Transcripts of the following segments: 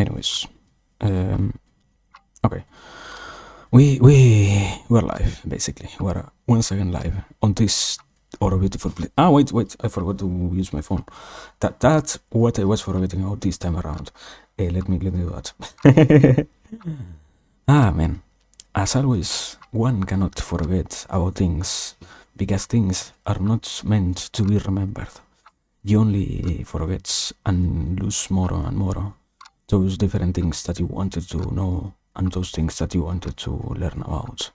Anyways, okay, we're live basically. We're once again live on this or beautiful place. Ah, wait, I forgot to use my phone. That's what I was forgetting out this time around. Let me do that. Ah, man. As always, one cannot forget about things because things are not meant to be remembered. You only forget and lose more and more those different things that you wanted to know and those things that you wanted to learn about.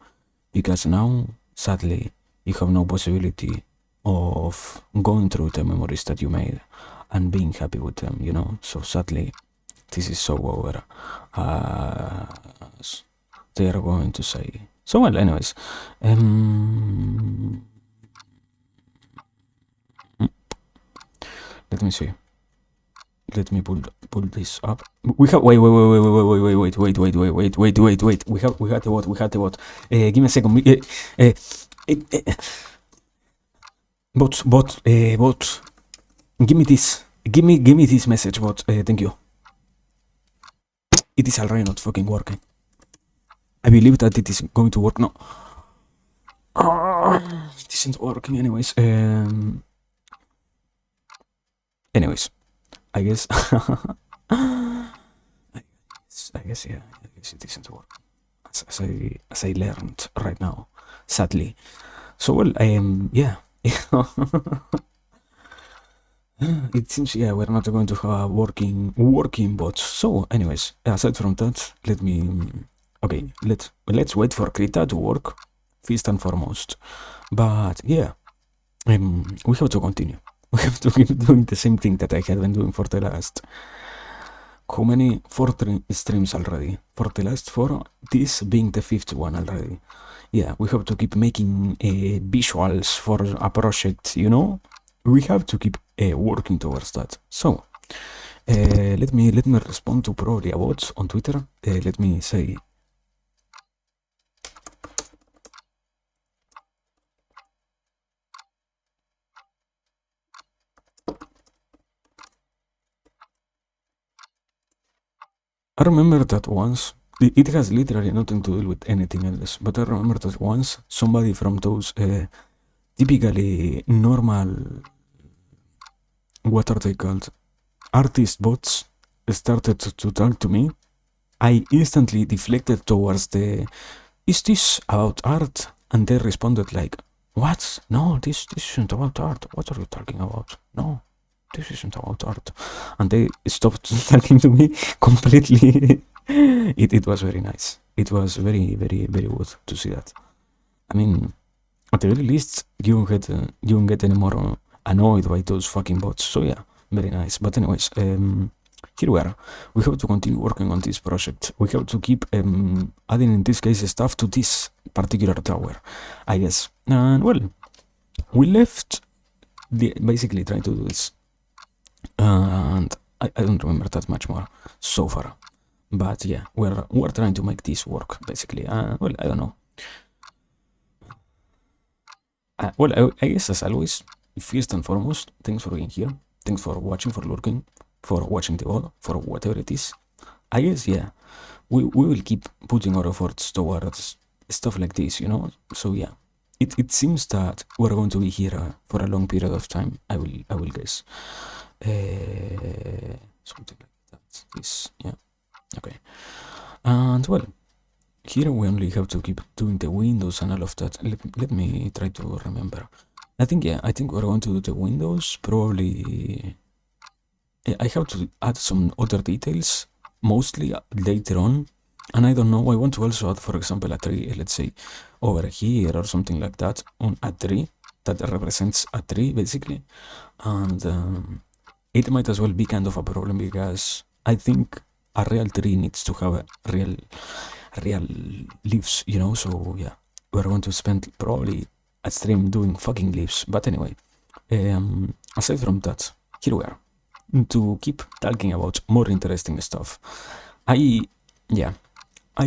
Because now, sadly, you have no possibility of going through the memories that you made and being happy with them, you know. So sadly, this is so over. They are going to say. So well, anyways, let me see. Let me pull this up. We have wait. We had the bot. Give me a second. Bot. Give me this. Give me this message, bot. Thank you. It is already not fucking working. I believe that it is going to work. No. It isn't working. Anyways. Anyways. I guess. I guess yeah. I guess it isn't working. As I learned right now, sadly. So well, yeah. It seems we're not going to have working bots. So anyways, aside from that, let me let's wait for Krita to work first and foremost. But yeah, we have to continue. We have to keep doing the same thing that I had been doing for the last how many 4 streams already. For the last 4, this being the 5th one already. Yeah, we have to keep making visuals for a project, you know. We have to keep working towards that. So let me respond to probably a bot on Twitter. Let me say. I remember that once. It has literally nothing to do with anything else. But I remember that once somebody from those typically normal, what are they called, artist bots started to talk to me. I instantly deflected towards the, is this about art? And they responded like, what? No, this isn't about art. What are you talking about? No, this isn't about art. And they stopped talking to me completely. It was very nice. It was very good to see that. I mean, at the very least, you don't get any more annoyed by those fucking bots. So yeah, very nice. But anyways, here we are. We have to continue working on this project. We have to keep adding, in this case, stuff to this particular tower, I guess. And well, we left basically trying to do this, and I don't remember that much more so far. But yeah, we're trying to make this work basically. Well, I don't know. Well, I guess as always, first and foremost, thanks for being here. Thanks for watching, for lurking, for watching the VOD, for whatever it is. I guess, yeah, we will keep putting our efforts towards stuff like this, you know? So yeah, it seems that we're going to be here for a long period of time, I will guess. Something like that. This, yeah. Okay. And well, here we only have to keep doing the windows and all of that. Let me try to remember. I think we're going to do the windows. Probably I have to add some other details, mostly later on. And I don't know, I want to also add, for example, a tree, let's say, over here or something like that, on a tree that represents a tree, basically. And it might as well be kind of a problem because I think a real tree needs to have a real leaves, you know. So yeah, we're going to spend probably a stream doing fucking leaves. But anyway, aside from that, here we are to keep talking about more interesting stuff. I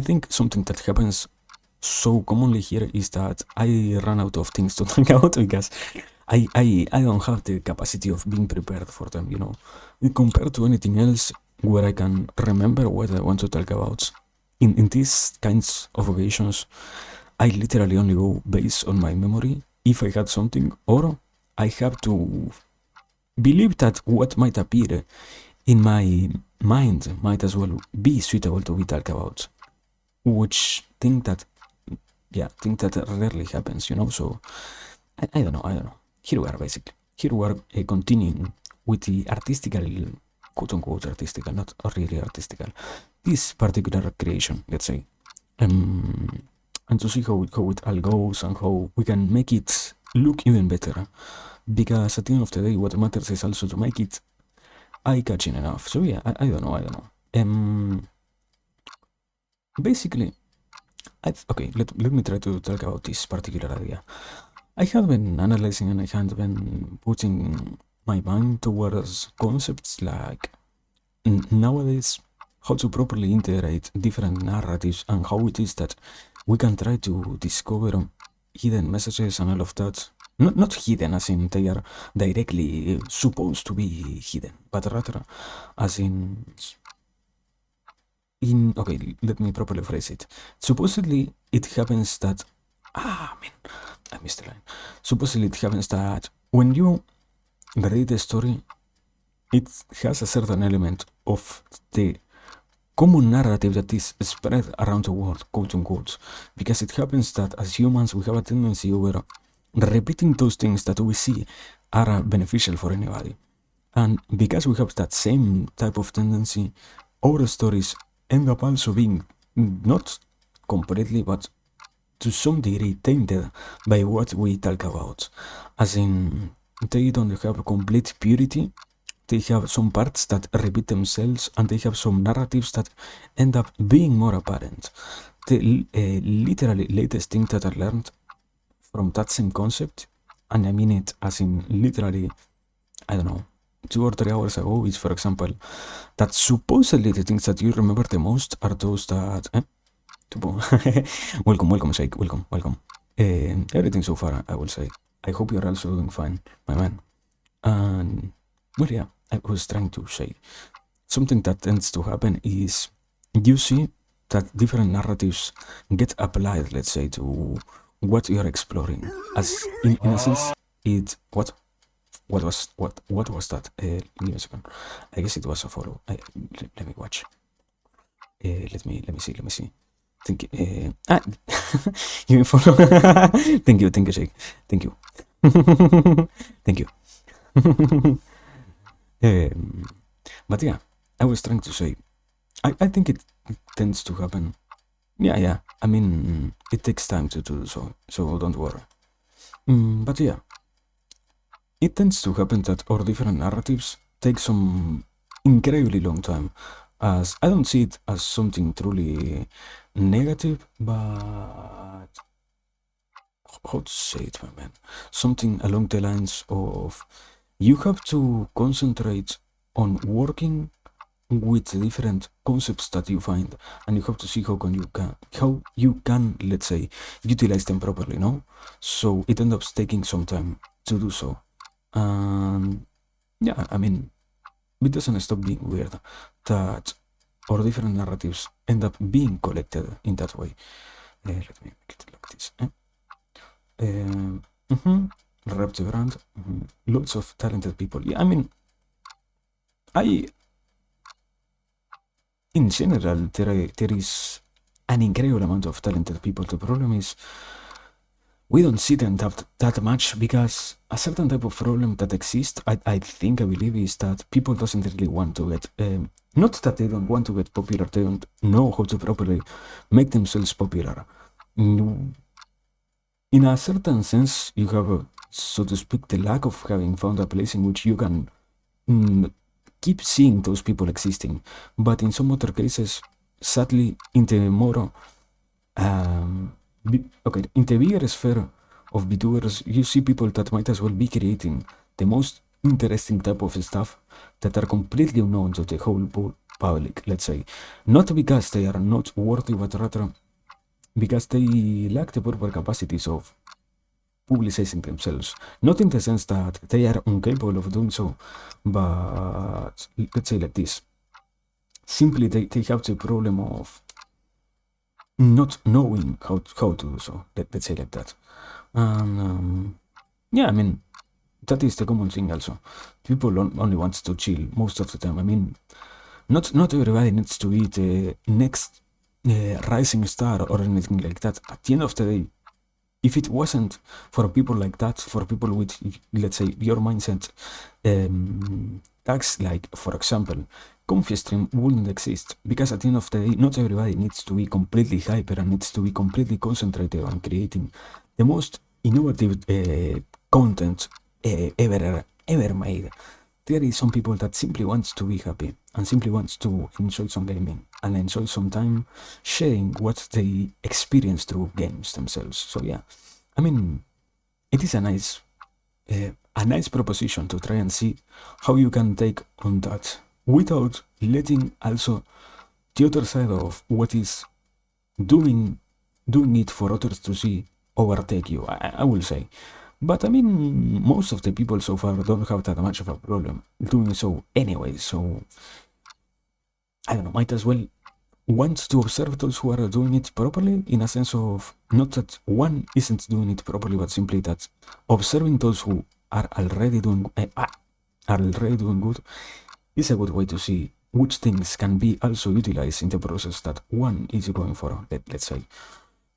think something that happens so commonly here is that I run out of things to talk about because I don't have the capacity of being prepared for them, you know. Compared to anything else, where I can remember what I want to talk about. In these kinds of occasions, I literally only go based on my memory if I had something, or I have to believe that what might appear in my mind might as well be suitable to be talked about, which think that rarely happens, So I don't know. Here we are basically. Here we are continuing with the artistical, quote unquote artistical, not really artistical, this particular creation, let's say. And to see how it all goes and how we can make it look even better. Because at the end of the day, what matters is also to make it eye-catching enough. So yeah, I don't know. Basically, okay, let me try to talk about this particular idea. I have been analyzing and I have been putting my mind towards concepts like nowadays how to properly integrate different narratives and how it is that we can try to discover hidden messages and all of that. Not hidden as in they are directly supposed to be hidden, but rather as in okay, let me properly phrase it. Supposedly it happens that man, I missed the line. Supposedly it happens that when you read the story, it has a certain element of the common narrative that is spread around the world, quote unquote, because it happens that as humans we have a tendency over repeating those things that we see are beneficial for anybody. And because we have that same type of tendency, our stories end up also being not completely, but to some degree tainted by what we talk about. As in, they don't have complete purity. They have some parts that repeat themselves, and they have some narratives that end up being more apparent. The literally latest thing that I learned from that same concept, and I mean it as in literally, I don't know, 2 or 3 hours ago, is for example, that supposedly the things that you remember the most are those that. Welcome, Sheikh. Welcome. Everything so far, I will say. I hope you're also doing fine, my man. And, well, yeah, I was trying to say something that tends to happen is you see that different narratives get applied, let's say, to what you're exploring. As in a sense, it what was that? Give me a second. I guess it was a follow. Let me watch. Let me see. Thank you. You follow. Thank you, Sheikh. Thank you. Thank you. But yeah, I was trying to say, I think it tends to happen. Yeah. I mean, it takes time to do so don't worry. But yeah, it tends to happen that our different narratives take some incredibly long time. As I don't see it as something truly negative, but how to say it, my man? Something along the lines of you have to concentrate on working with different concepts that you find, and you have to see how you can, let's say, utilize them properly, no? So it ends up taking some time to do so. Yeah, I mean, it doesn't stop being weird that our different narratives end up being collected in that way. Let me make it like this. Rep the brand. Lots of talented people. Yeah, I mean, in general, there is an incredible amount of talented people. The problem is we don't see them that much because a certain type of problem that exists, I believe, is that people doesn't really want to get, not that they don't want to get popular, they don't know how to properly make themselves popular. In a certain sense, you have, so to speak, the lack of having found a place in which you can keep seeing those people existing. But in some other cases, sadly, in the more in the bigger sphere of Vtubers, you see people that might as well be creating the most interesting type of stuff that are completely unknown to the whole public, let's say. Not because they are not worthy, but rather because they lack the proper capacities of publicizing themselves. Not in the sense that they are incapable of doing so, but let's say like this. simply they have the problem of not knowing how to do so. Let's say like that. And yeah, I mean, that is the common thing also. People only want to chill most of the time. I mean, not everybody needs to be the next rising star or anything like that. At the end of the day, if it wasn't for people like that, for people with, let's say, your mindset, tags like, for example, comfy stream wouldn't exist, because at the end of the day, not everybody needs to be completely hyper and needs to be completely concentrated on creating the most innovative content ever made. There is some people that simply wants to be happy and simply wants to enjoy some gaming and enjoy some time sharing what they experience through games themselves. So yeah, I mean, it is a nice proposition to try and see how you can take on that without letting also the other side of what is doing it for others to see overtake you, I will say. But I mean, most of the people so far don't have that much of a problem doing so anyway, so I don't know, might as well want to observe those who are doing it properly, in a sense of not that one isn't doing it properly, but simply that observing those who are already doing good is a good way to see which things can be also utilized in the process that one is going for, let's say.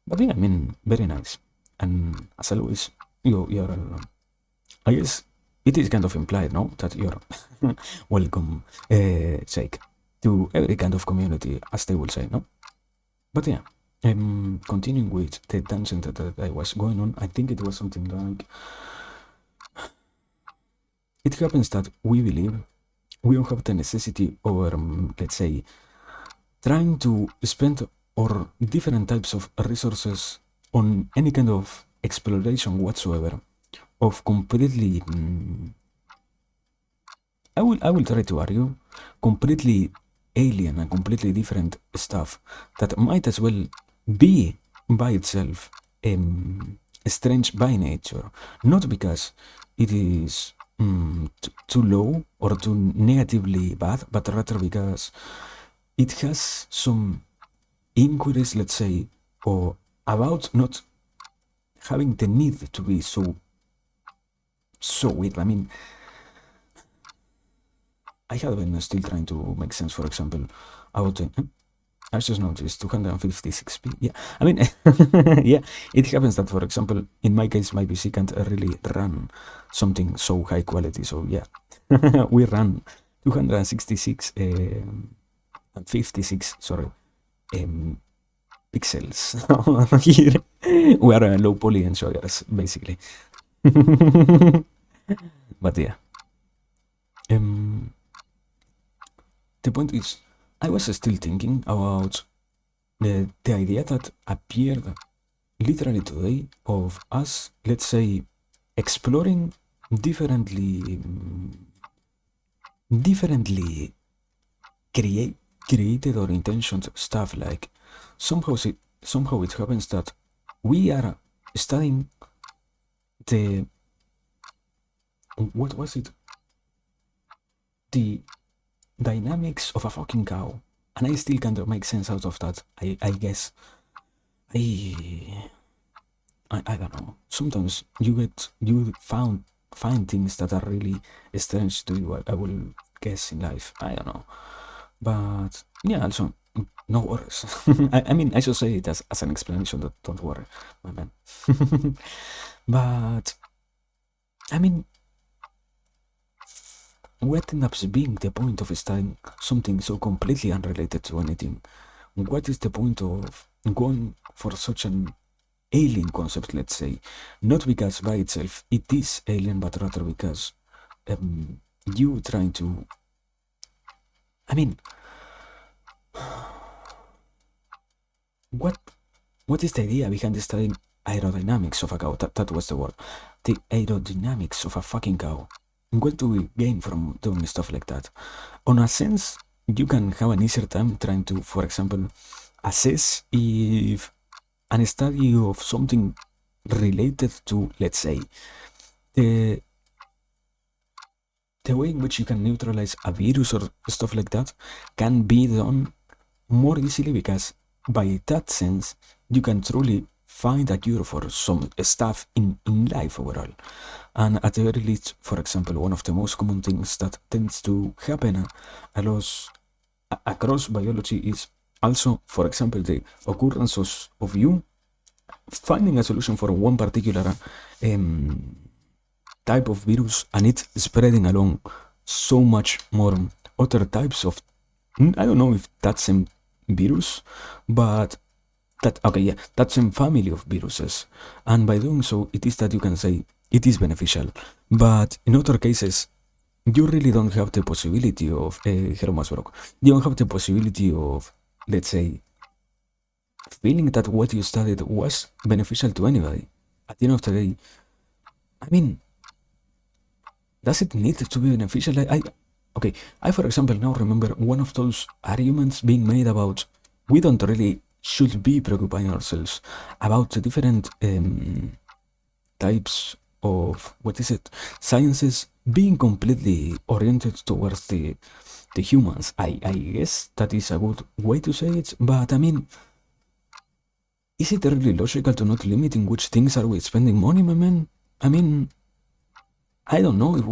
But yeah, I mean, very nice. And as always, you're I guess it is kind of implied, no, that you're welcome, sake, to every kind of community, as they will say, no? But yeah, continuing with the tangent that I was going on, I think it was something like, it happens that we believe we don't have the necessity or, let's say, trying to spend or different types of resources on any kind of exploration whatsoever of completely, I will try to argue, completely alien and completely different stuff that might as well be by itself strange by nature, not because it is too low or too negatively bad, but rather because it has some inquiries, let's say, or about not having the need to be so weird. I mean, I have been still trying to make sense, for example, about I just noticed 256p. Yeah, I mean, yeah, it happens that, for example, in my case, my PC can't really run something so high quality. So yeah, we run 266 and 56, sorry, pixels here. We are low poly enjoyers, basically. But yeah, the point is, I was still thinking about the idea that appeared literally today of us, let's say, exploring differently created or intentioned stuff. Like somehow it happens that we are studying the, what was it, the dynamics of a fucking cow, and I still can't make sense out of that. I guess I I don't know. Sometimes you find things that are really strange to you. I will guess in life. I don't know, but yeah. Also, no worries. I mean, I should say it as an explanation. That don't worry, my man. But I mean, what ends up being the point of studying something so completely unrelated to anything? What is the point of going for such an alien concept, let's say? Not because by itself it is alien, but rather because you trying to, I mean, what is the idea behind studying aerodynamics of a cow? That was the word. The aerodynamics of a fucking cow. What do we gain from doing stuff like that? On a sense, you can have an easier time trying to, for example, assess if an study of something related to, let's say, the the way in which you can neutralize a virus or stuff like that can be done more easily, because by that sense you can truly find a cure for some stuff in life overall. And at the very least, for example, one of the most common things that tends to happen a lot across biology is also, for example, the occurrence of you finding a solution for one particular um, type of virus, and it's spreading along so much more other types of, I don't know if that's same virus, but that, okay, yeah, that's same family of viruses. And by doing so, it is that you can say it is beneficial. But in other cases, you really don't have the possibility of, hello Masbrok, you don't have the possibility of, let's say, feeling that what you studied was beneficial to anybody. At the end of the day, I mean, does it need to be beneficial? Okay, I for example now remember one of those arguments being made about we don't really should be preoccupying ourselves about the different types of, what is it, sciences being completely oriented towards the humans. I guess that is a good way to say it, but I mean, is it really logical to not limit in which things are we spending money, my man? I mean, I don't know if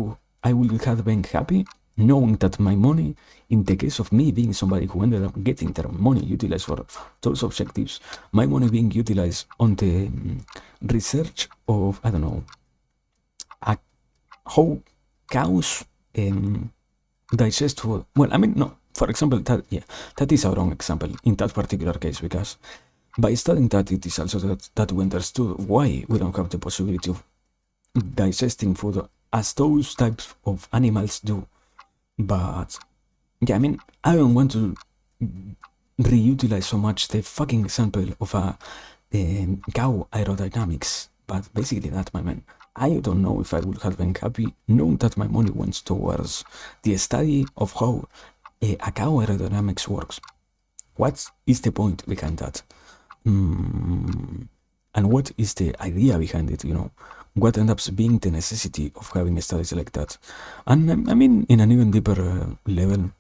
I would have been happy knowing that my money, in the case of me being somebody who ended up getting their money utilized for those objectives, my money being utilized on the research of, I don't know, how cows digest food. Well, I mean, no, for example, that is a wrong example in that particular case, because by studying that, it is also that we understood why we don't have the possibility of digesting food as those types of animals do. But yeah, I mean, I don't want to reutilize so much the fucking example of a cow aerodynamics, but basically that, my man. I don't know if I would have been happy knowing that my money went towards the study of how a cow aerodynamics works. What is the point behind that? And what is the idea behind it, what ends up being the necessity of having studies like that? And I mean, in an even deeper level,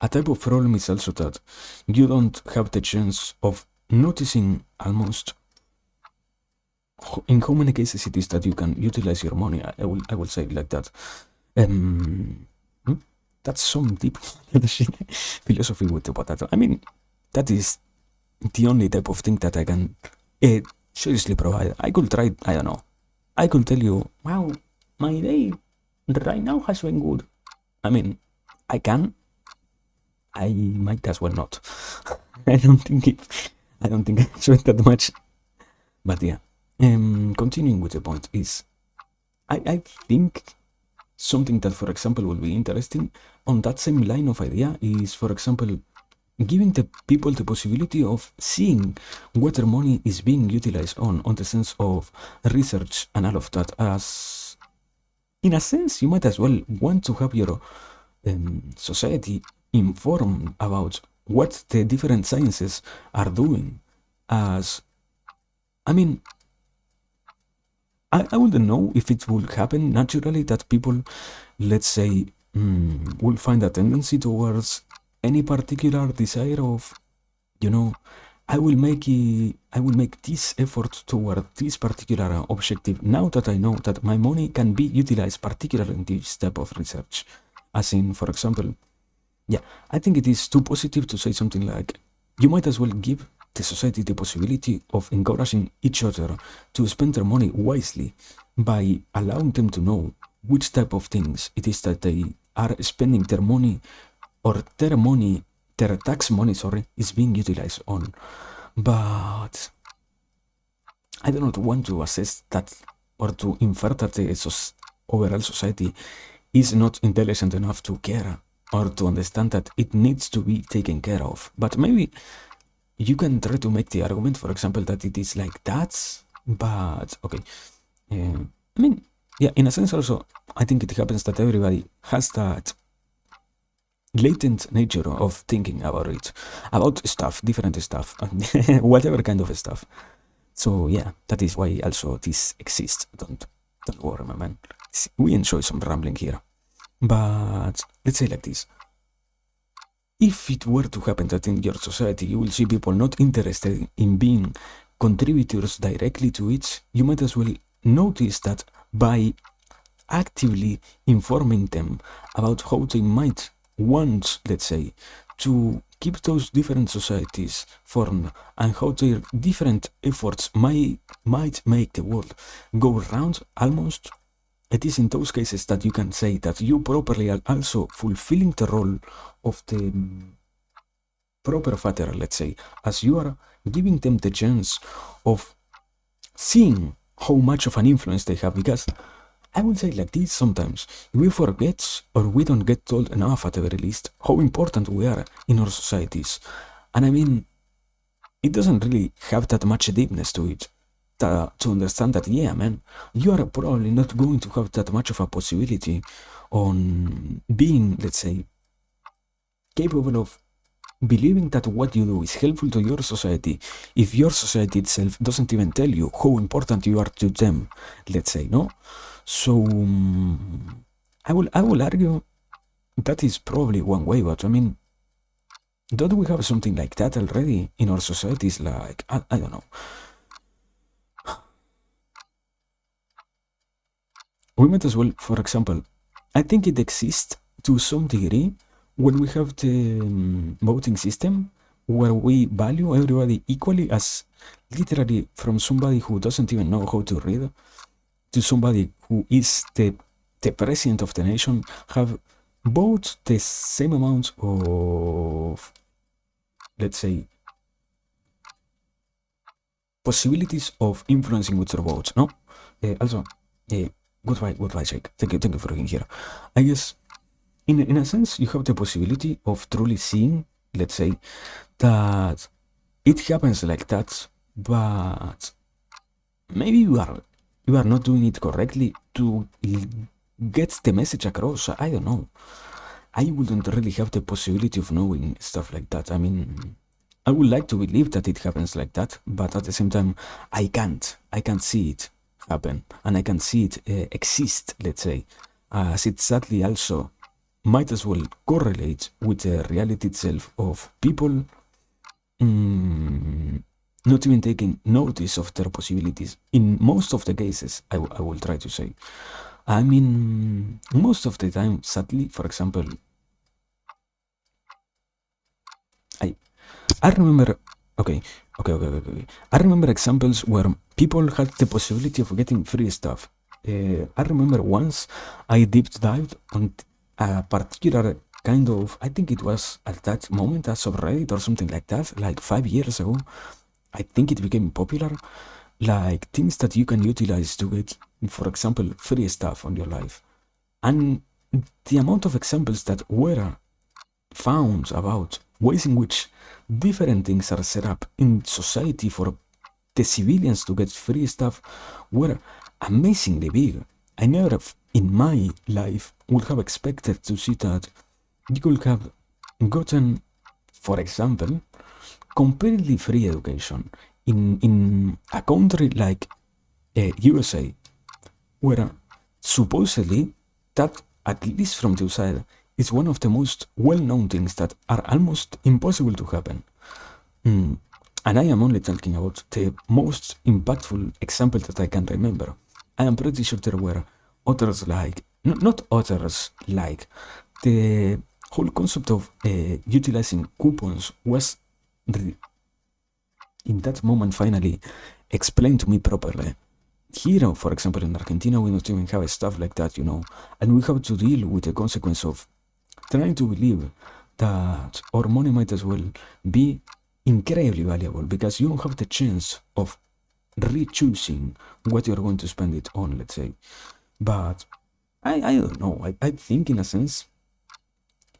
a type of problem is also that you don't have the chance of noticing almost in how many cases it is that you can utilize your money. I will say it like that. That's some deep philosophy with the potato. I mean, that is the only type of thing that I can seriously provide. I could try, I don't know. I could tell you, wow, my day right now has been good. I mean, I can. I might as well not. I don't think I spent that much. But yeah. Continuing with the point is, I think something that, for example, will be interesting on that same line of idea is, for example, giving the people the possibility of seeing what their money is being utilized on the sense of research and all of that. As in a sense, you might as well want to have your society informed about what the different sciences are doing. As I mean, I wouldn't know if it would happen naturally that people, let's say, will find a tendency towards any particular desire of, I will make this effort toward this particular objective now that I know that my money can be utilized particularly in this type of research. As in, for example, yeah, I think it is too positive to say something like, you might as well give the society the possibility of encouraging each other to spend their money wisely by allowing them to know which type of things it is that they are spending their money, or their tax money, is being utilized on. But I do not want to assess that or to infer that the overall society is not intelligent enough to care or to understand that it needs to be taken care of. But maybe you can try to make the argument, for example, that it is like that, but okay. I mean, yeah, in a sense also, I think it happens that everybody has that latent nature of thinking about it, about stuff, different stuff, whatever kind of stuff. So yeah, that is why also this exists. Don't worry, my man. We enjoy some rambling here. But let's say like this. If it were to happen that in your society you will see people not interested in being contributors directly to it, you might as well notice that by actively informing them about how they might want, let's say, to keep those different societies formed and how their different efforts might make the world go round almost. It is in those cases that you can say that you properly are also fulfilling the role of the proper father, let's say, as you are giving them the chance of seeing how much of an influence they have. Because I would say like this sometimes, we forget or we don't get told enough at the very least how important we are in our societies. And I mean, it doesn't really have that much deepness to it to understand that, yeah, man, you are probably not going to have that much of a possibility on being, let's say, capable of believing that what you do is helpful to your society if your society itself doesn't even tell you how important you are to them, let's say, no? So I will argue that is probably one way, but I mean, don't we have something like that already in our societies? Like, I don't know. We might as well, for example, I think it exists to some degree when we have the voting system where we value everybody equally, as literally from somebody who doesn't even know how to read to somebody who is the president of the nation, have both the same amount of, let's say, possibilities of influencing with their votes, no? Also, goodbye, Jake. Thank you for being here. I guess, in a sense, you have the possibility of truly seeing, let's say, that it happens like that, but maybe you are not doing it correctly to get the message across. I don't know. I wouldn't really have the possibility of knowing stuff like that. I mean, I would like to believe that it happens like that, but at the same time, I can't. I can't see it happen, and I can see it exist, let's say, as it sadly also might as well correlate with the reality itself of people not even taking notice of their possibilities. In most of the cases, I will try to say. I mean, most of the time, sadly, for example, I I remember, okay. I remember examples where people had the possibility of getting free stuff. I remember once I deep dived on a particular kind of, I think it was at that moment as of Reddit or something like that, like 5 years ago. I think it became popular, like things that you can utilize to get, for example, free stuff on your life. And the amount of examples that were found about ways in which different things are set up in society for the civilians to get free stuff were amazingly big. I never in my life would have expected to see that you could have gotten, for example, completely free education in a country like USA, where supposedly that, at least from the outside, is one of the most well-known things that are almost impossible to happen. Mm. And I am only talking about the most impactful example that I can remember. I am pretty sure there were others like, not others like, the whole concept of utilizing coupons was in that moment finally explained to me properly. Here, for example, in Argentina, we don't even have stuff like that, and we have to deal with the consequence of trying to believe that our money might as well be incredibly valuable because you don't have the chance of re-choosing what you're going to spend it on, let's say. But I don't know. I think, in a sense,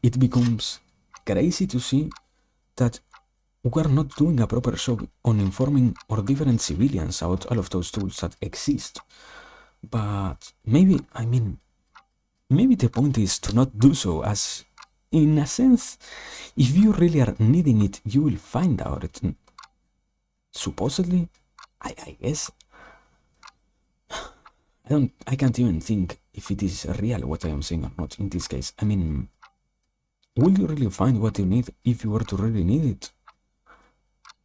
it becomes crazy to see that we're not doing a proper job on informing our different civilians about all of those tools that exist. But maybe, I mean, maybe the point is to not do so, as in a sense, if you really are needing it, you will find out it. Supposedly, I guess. I can't even think if it is real what I am saying or not in this case. I mean, will you really find what you need if you were to really need it?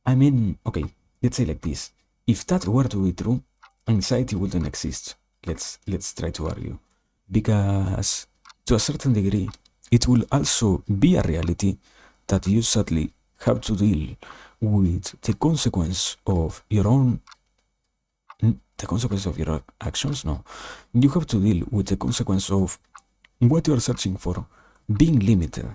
I mean, okay, let's say like this. If that were to be true, anxiety wouldn't exist. Let's try to argue. Because to a certain degree, it will also be a reality that you sadly have to deal with the consequence of your own the consequence of your actions. No, you have to deal with the consequence of what you are searching for being limited.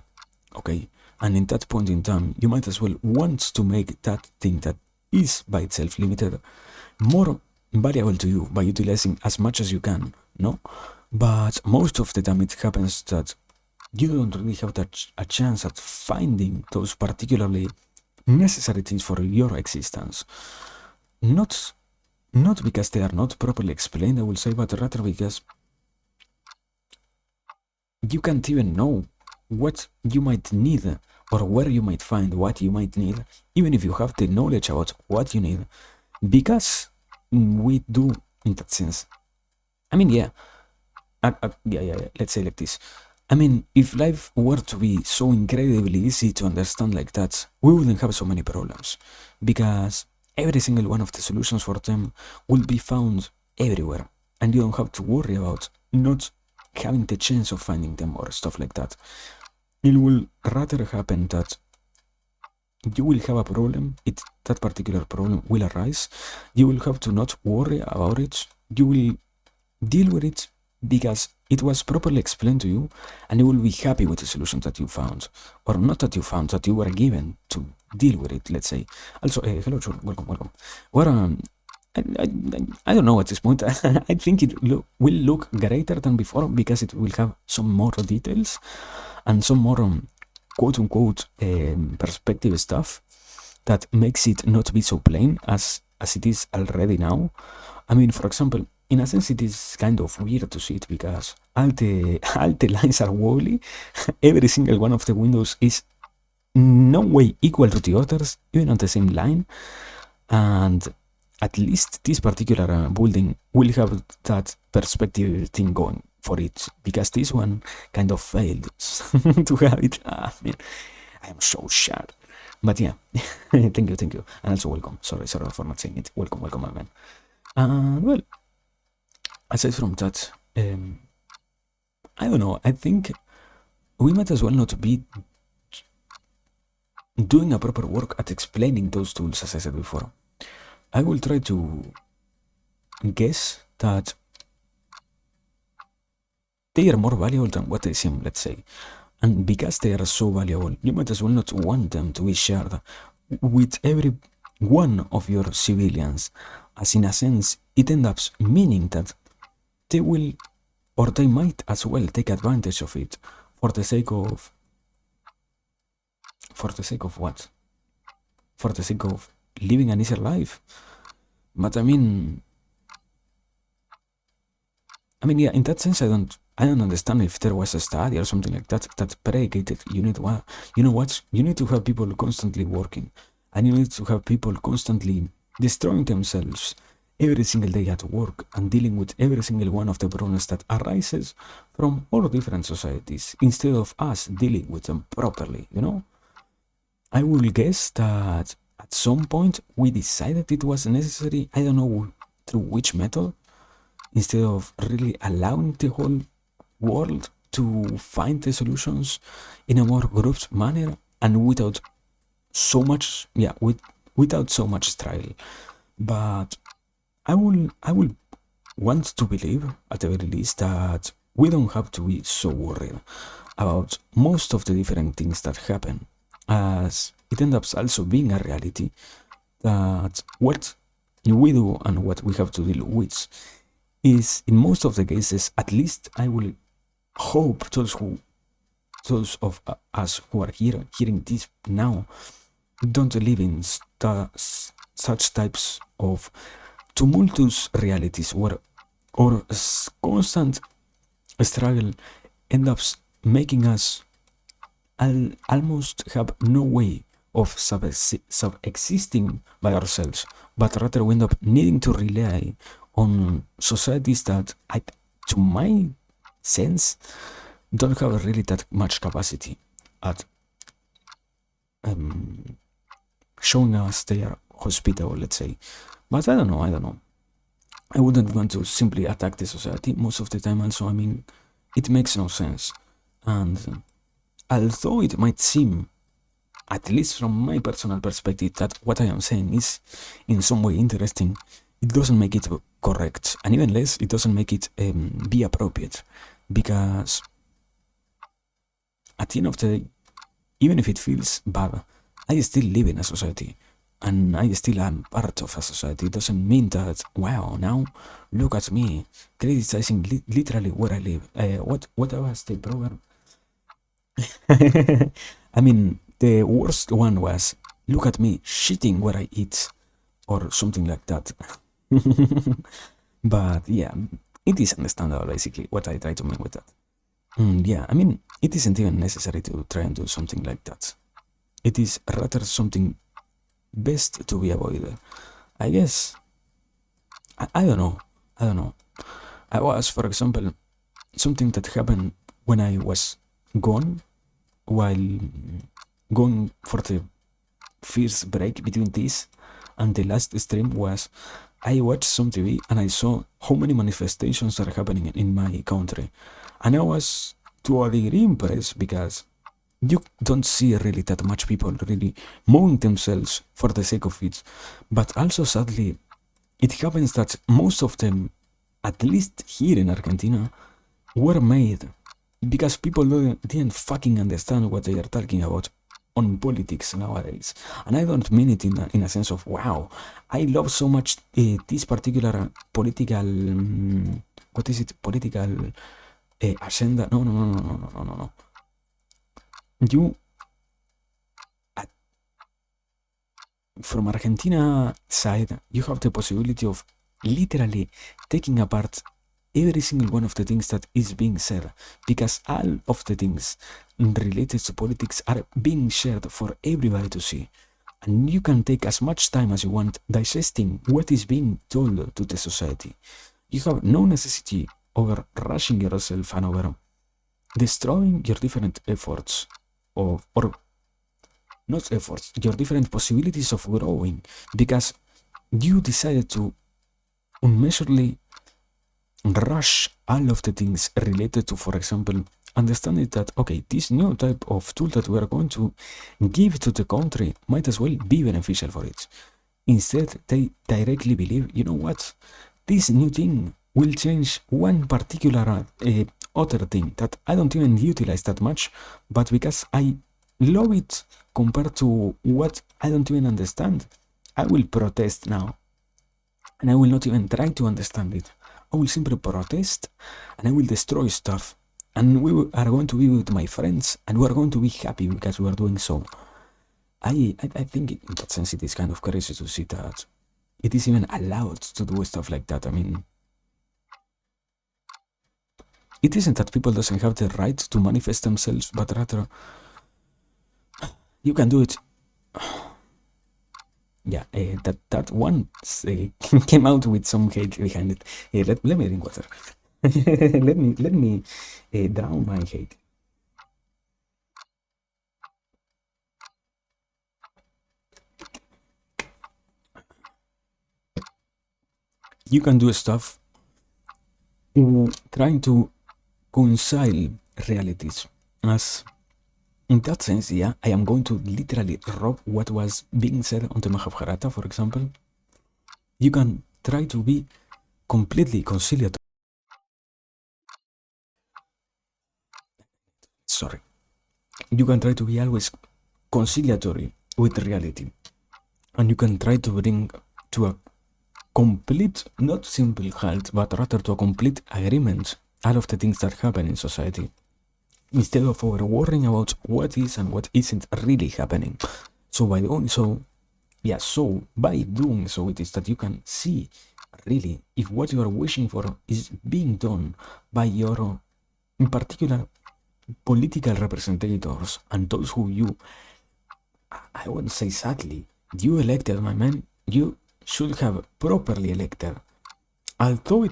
Okay, and in that point in time, you might as well want to make that thing that is by itself limited more valuable to you by utilizing as much as you can. No, but most of the time it happens that you don't really have a chance at finding those particularly necessary things for your existence. Not not because they are not properly explained, I will say, but rather because you can't even know what you might need or where you might find what you might need, even if you have the knowledge about what you need. Because we do, in that sense. I mean, yeah, yeah. Let's say like this. I mean, if life were to be so incredibly easy to understand like that, we wouldn't have so many problems. Because every single one of the solutions for them will be found everywhere. And you don't have to worry about not having the chance of finding them or stuff like that. It will rather happen that you will have a problem, that particular problem will arise. You will have to not worry about it. You will deal with it because it was properly explained to you, and you will be happy with the solution that you found, or not that you found, that you were given to deal with it, let's say. Also, hello, John. Welcome. What I don't know at this point. I think it will look greater than before because it will have some more details and some more quote unquote perspective stuff that makes it not be so plain as it is already now. I mean, for example, in a sense, it is kind of weird to see it because all the all the lines are wobbly. Every single one of the windows is no way equal to the others, even on the same line. And at least this particular building will have that perspective thing going for it because this one kind of failed to have it. Man, I am so sad. But yeah, thank you, and also welcome. Sorry for not saying it. Welcome, my man. Well, aside from that, I don't know. I think we might as well not be doing a proper work at explaining those tools, as I said before. I will try to guess that they are more valuable than what they seem, let's say. And because they are so valuable, you might as well not want them to be shared with every one of your civilians, as in a sense, it ends up meaning that they will, or they might as well take advantage of it for the sake of what? For the sake of living an easier life. But I mean, yeah, in that sense, I don't understand if there was a study or something like that that predicated you need what you need to have people constantly working, and you need to have people constantly destroying themselves every single day at work and dealing with every single one of the problems that arises from all different societies instead of us dealing with them properly. I will guess that at some point we decided it was necessary. I don't know through which method, instead of really allowing the whole world to find the solutions in a more grouped manner and without so much, without so much struggle. But I will want to believe at the very least that we don't have to be so worried about most of the different things that happen, as it ends up also being a reality that what we do and what we have to deal with is, in most of the cases, at least I will hope those of us who are hearing this now don't live in such types of tumultuous realities where our constant struggle ends up making us almost have no way of sub-existing by ourselves, but rather we end up needing to rely on societies that, to my sense, don't have really that much capacity at showing us they are hospitable, let's say. But I don't know. I wouldn't want to simply attack the society most of the time. Also, I mean, it makes no sense. And although it might seem, at least from my personal perspective, that what I am saying is in some way interesting, it doesn't make it correct. And even less, it doesn't make it be appropriate. Because at the end of the day, even if it feels bad, I still live in a society. And I still am part of a society. It doesn't mean that, wow, now look at me criticizing literally where I live. What was the program? I mean, the worst one was, look at me shitting where I eat, or something like that. But yeah, it is understandable basically what I try to mean with that. Yeah, I mean, it isn't even necessary to try and do something like that. It is rather something best to be avoided. I guess. I don't know. I don't know. I was, for example, something that happened when I was gone, while going for the first break between this and the last stream, was I watched some TV and I saw how many manifestations are happening in my country. And I was to a degree impressed because you don't see really that much people really mowing themselves for the sake of it. But also, sadly, it happens that most of them, at least here in Argentina, were made because people didn't fucking understand what they are talking about on politics nowadays. And I don't mean it in a sense of, wow, I love so much this particular political, what is it, political agenda. No. You, from Argentina side, you have the possibility of literally taking apart every single one of the things that is being said, because all of the things related to politics are being shared for everybody to see. And you can take as much time as you want digesting what is being told to the society. You have no necessity over rushing yourself and over destroying your different efforts or not efforts, your different possibilities of growing, because you decided to unmeasurably rush all of the things related to, for example, understanding that, okay, this new type of tool that we are going to give to the country might as well be beneficial for it. Instead, they directly believe, you know what, this new thing will change one particular other thing that I don't even utilize that much, but because I love it compared to what I don't even understand, I will protest now. And I will not even try to understand it. I will simply protest and I will destroy stuff. And we are going to be with my friends and we are going to be happy because we are doing so. I think in that sense it is kind of crazy to see that it is even allowed to do stuff like that. I mean, it isn't that people doesn't have the right to manifest themselves, but rather you can do it. Yeah, that one came out with some hate behind it. Let me drink water. let me drown my hate. You can do stuff trying to reconcile realities. As in that sense, yeah, I am going to literally rob what was being said on the Mahabharata, for example. You can try to be completely conciliatory. Sorry. You can try to be always conciliatory with reality. And you can try to bring to a complete, not simple halt, but rather to a complete agreement all of the things that happen in society, instead of over worrying about what is and what isn't really happening. So by doing so, it is that you can see really if what you are wishing for is being done by your, in particular, political representatives and those who you, I wouldn't say sadly, you elected, my man. You should have properly elected. although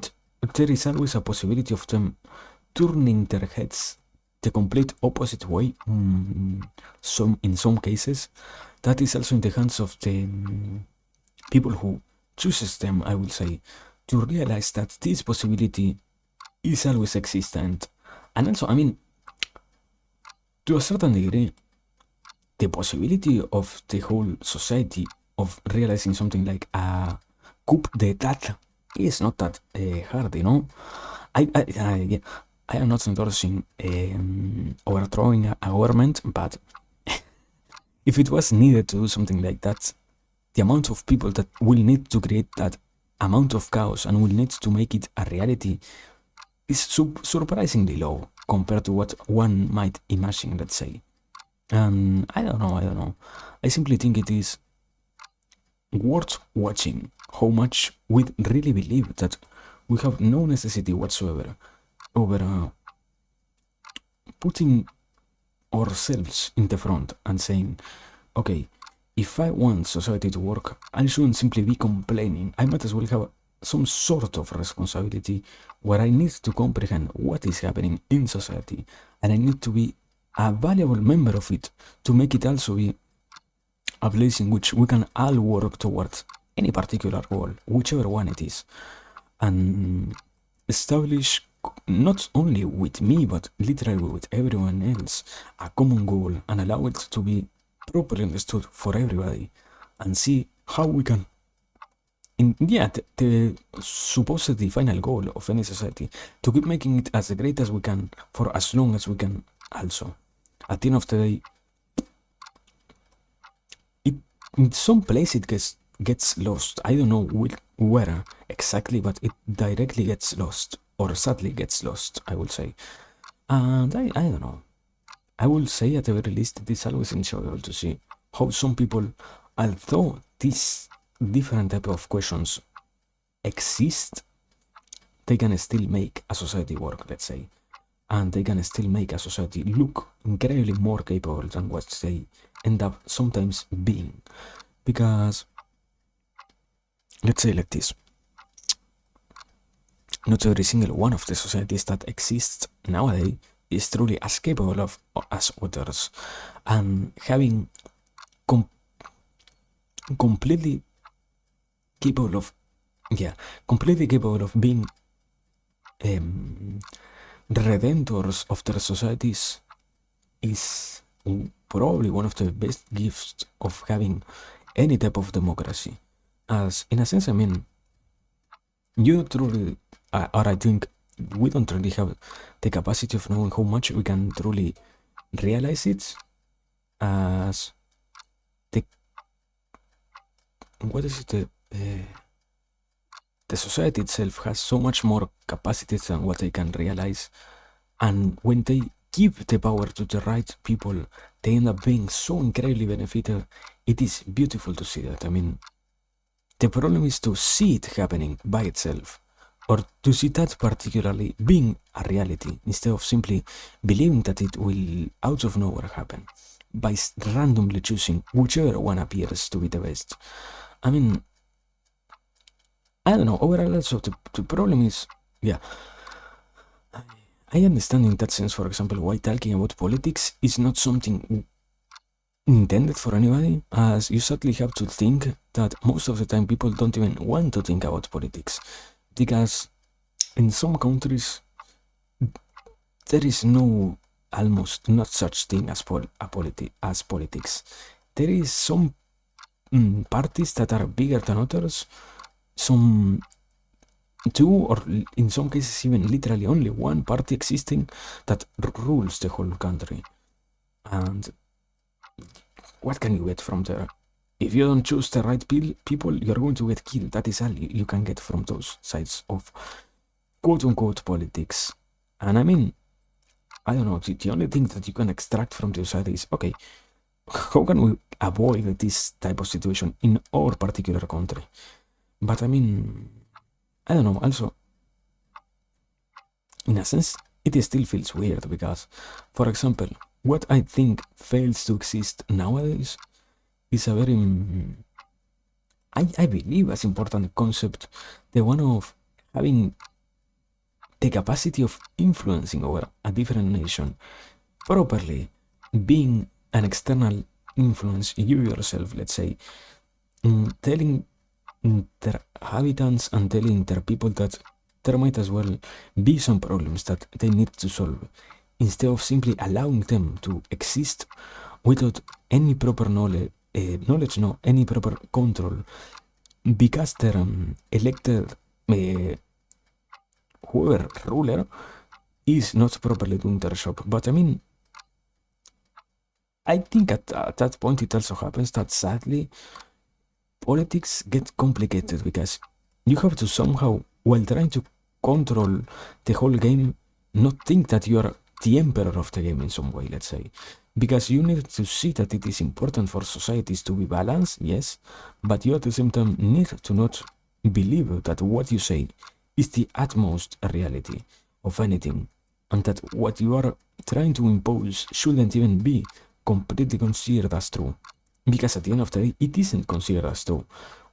there is always a possibility of them turning their heads the complete opposite way, in some cases, that is also in the hands of the people who chooses them, I will say, to realize that this possibility is always existent. And also, I mean, to a certain degree, the possibility of the whole society of realizing something like a coup d'etat is not that hard, you know. Yeah, I am not endorsing overthrowing a government, but if it was needed to do something like that, the amount of people that will need to create that amount of chaos and will need to make it a reality is surprisingly low compared to what one might imagine, let's say. And I don't know. I simply think it is worth watching how much we really believe that we have no necessity whatsoever over putting ourselves in the front and saying, okay, if I want society to work, I shouldn't simply be complaining. I might as well have some sort of responsibility where I need to comprehend what is happening in society and I need to be a valuable member of it to make it also be a place in which we can all work towards any particular goal, whichever one it is, and establish not only with me but literally with everyone else a common goal and allow it to be properly understood for everybody and see how we can the supposedly final goal of any society to keep making it as great as we can for as long as we can also. At the end of the day, in some place it gets lost. I don't know where exactly, but it directly gets lost, or sadly gets lost, I will say. And I don't know. I will say at the very least it is always enjoyable to see how some people, although these different type of questions exist, they can still make a society work, let's say. And they can still make a society look incredibly more capable than what they end up sometimes being. Because, let's say like this, not every single one of the societies that exists nowadays is truly as capable of as others. And having completely capable of, yeah, completely capable of being um, redentors of their societies is probably one of the best gifts of having any type of democracy. As in a sense, I mean, you truly, or I think we don't really have the capacity of knowing how much we can truly realize it as the, what is it, the society itself has so much more capacity than what they can realize. And when they give the power to the right people, they end up being so incredibly benefited. It is beautiful to see that. I mean, the problem is to see it happening by itself, or to see that particularly being a reality, instead of simply believing that it will out of nowhere happen, by randomly choosing whichever one appears to be the best. I mean, I don't know, overall also the problem is, yeah, I understand in that sense, for example, why talking about politics is not something intended for anybody, as you sadly have to think that most of the time people don't even want to think about politics, because in some countries there is no, almost not such thing as politics. There is some parties that are bigger than others, some two, or in some cases even literally only one party existing that rules the whole country. And what can you get from there? If you don't choose the right people, you're going to get killed. That is all you can get from those sides of quote-unquote politics. And I mean, I don't know, the only thing that you can extract from the society is, okay, how can we avoid this type of situation in our particular country? But I mean, I don't know, also, in a sense, it still feels weird because, for example, what I think fails to exist nowadays is a very, I believe, as important concept, the one of having the capacity of influencing over a different nation properly, being an external influence, you yourself, let's say, telling their inhabitants and telling their people that there might as well be some problems that they need to solve, instead of simply allowing them to exist without any proper knowledge, no, any proper control, because their elected whoever ruler is not properly doing their job. But I mean, I think at that point it also happens that sadly politics get complicated because you have to somehow, while trying to control the whole game, not think that you are the emperor of the game in some way, let's say. Because you need to see that it is important for societies to be balanced, yes, but you at the same time need to not believe that what you say is the utmost reality of anything, and that what you are trying to impose shouldn't even be completely considered as true. Because at the end of the day, it isn't considered as true,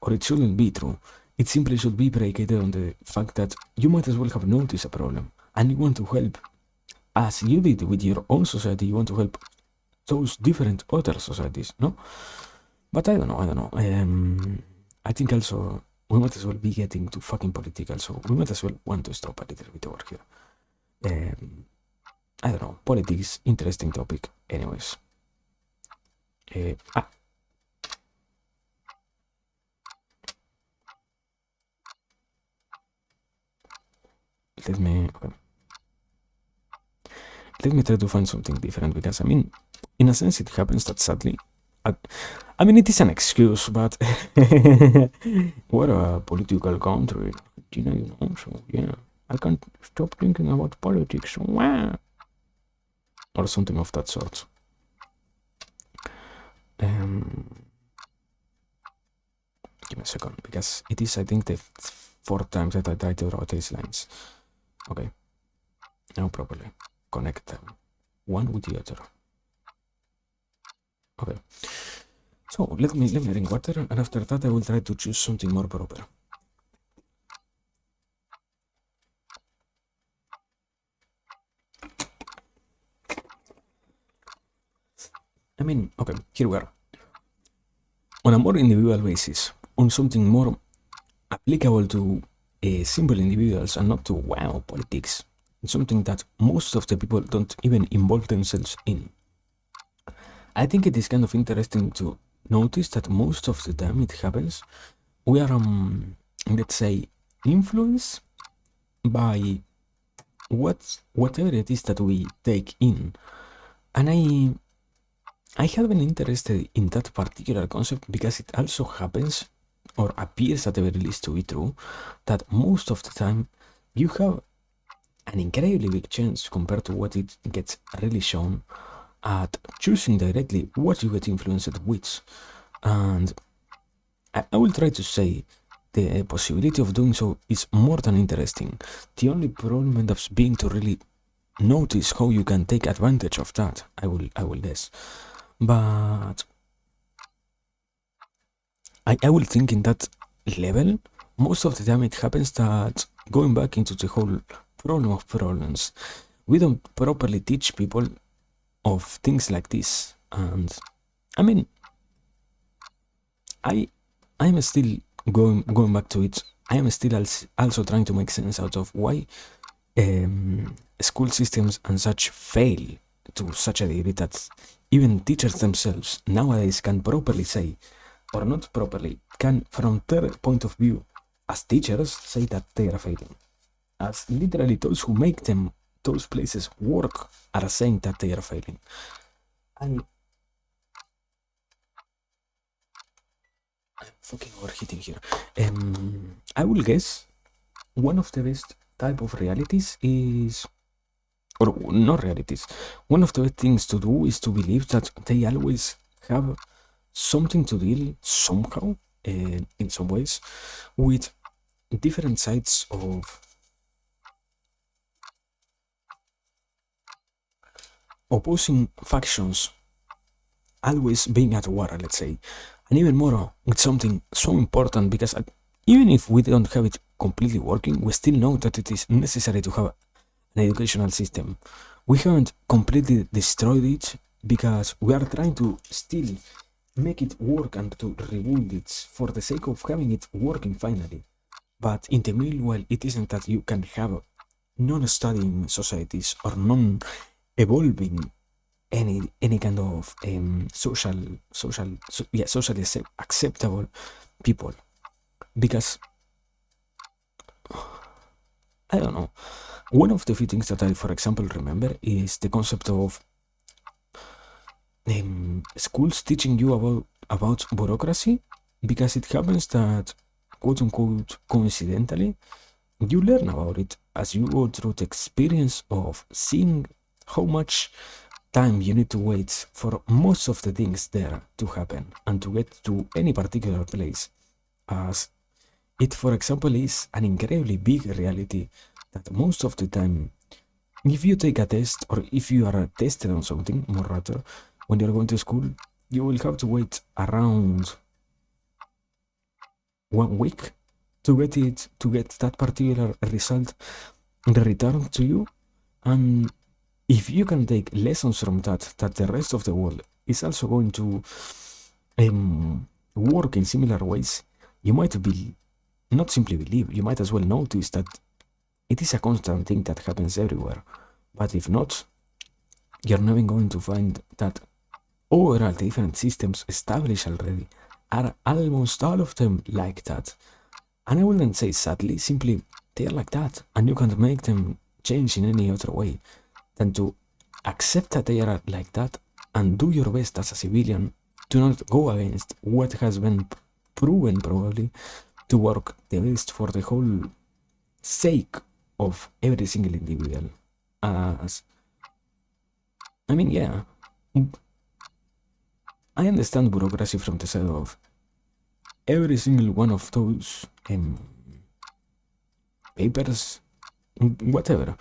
or it shouldn't be true. It simply should be predicated on the fact that you might as well have noticed a problem and you want to help, as you did with your own society, you want to help those different other societies, no? But I don't know. I think also we might as well be getting too fucking political, so we might as well want to stop a little bit over here. I don't know. Politics, interesting topic. Anyways. Uh, ah, let me okay. Let me try to find something different because I mean, in a sense, it happens that sadly, I, I mean, it is an excuse, but what a political country, you know. So yeah, I can't stop thinking about politics, or something of that sort. Give me a second because it is, I think, the fourth time that I try to draw these lines. Okay, now properly connect them one with the other. Okay. So let me drink water, and after that I will try to choose something more proper. I mean, okay, here we are. On a more individual basis, on something more applicable to simple individuals and not to wow politics. It's something that most of the people don't even involve themselves in. I think it is kind of interesting to notice that most of the time it happens, we are, let's say, influenced by whatever it is that we take in. And I have been interested in that particular concept because it also happens, or appears at the very least to be true, that most of the time you have an incredibly big chance compared to what it gets really shown at choosing directly what you get influenced with. And I will try to say the possibility of doing so is more than interesting. The only problem ends up being to really notice how you can take advantage of that. I will guess. But I will think in that level, most of the time it happens that going back into the whole problem of problems, we don't properly teach people of things like this. And I mean, I'm still going back to it. I am still also trying to make sense out of why school systems and such fail to such a degree that even teachers themselves nowadays can properly say, or not properly, can from their point of view as teachers say that they are failing. As literally those who make those places work are saying that they are failing. I'm fucking overheating here. I will guess one of the best type of realities is, or not realities, one of the best things to do is to believe that they always have something to deal somehow, in some ways, with different sides of opposing factions always being at war, let's say, and even more with something so important because Even if we don't have it completely working, we still know that it is necessary to have an educational system. We haven't completely destroyed it because we are trying to still make it work and to rebuild it for the sake of having it working finally. But in the meanwhile, it isn't that you can have non-studying societies or non-evolving any kind of socially acceptable people, because I don't know. One of the few things that I, for example, remember is the concept of schools teaching you about bureaucracy, because it happens that, quote unquote, coincidentally, you learn about it as you go through the experience of seeing how much time you need to wait for most of the things there to happen and to get to any particular place. As it, for example, is an incredibly big reality that most of the time, if you take a test or if you are tested on something, more rather, when you're going to school, you will have to wait around 1 week to get that particular result returned to you. And if you can take lessons from that the rest of the world is also going to work in similar ways, you might be not simply believe, you might as well notice that it is a constant thing that happens everywhere. But if not, you're never going to find that overall the different systems established already are almost all of them like that. And I wouldn't say sadly, simply they're like that, and you can't make them change in any other way than to accept that they are like that and do your best as a civilian to not go against what has been proven probably to work the best for the whole sake of every single individual. As I mean, yeah, I understand bureaucracy from the side of every single one of those papers, whatever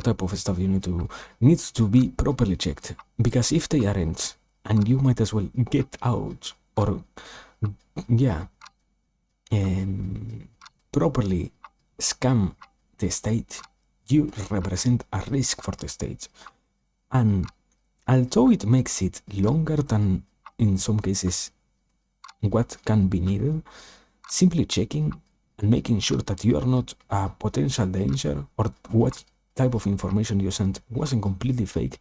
type of stuff you need to needs to be properly checked, because if they aren't, and you might as well get out or yeah, properly scam the state, you represent a risk for the state. And although it makes it longer than in some cases what can be needed, simply checking and making sure that you are not a potential danger or what type of information you sent wasn't completely fake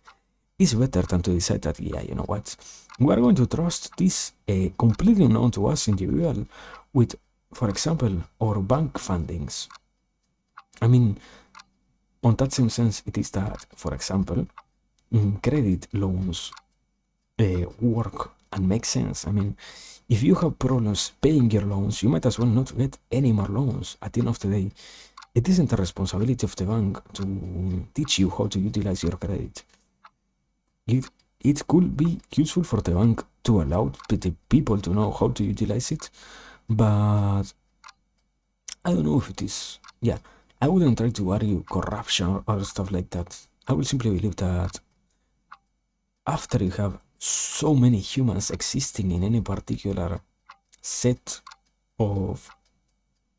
is better than to decide that, yeah, you know what, we are going to trust this completely unknown to us individual with, for example, our bank fundings. I mean, on that same sense, it is that, for example, credit loans work and make sense. I mean, if you have problems paying your loans, you might as well not get any more loans. At the end of the day, it isn't the responsibility of the bank to teach you how to utilize your credit. It could be useful for the bank to allow the people to know how to utilize it, but I don't know if it is. Yeah, I wouldn't try to argue corruption or stuff like that. I will simply believe that after you have so many humans existing in any particular set of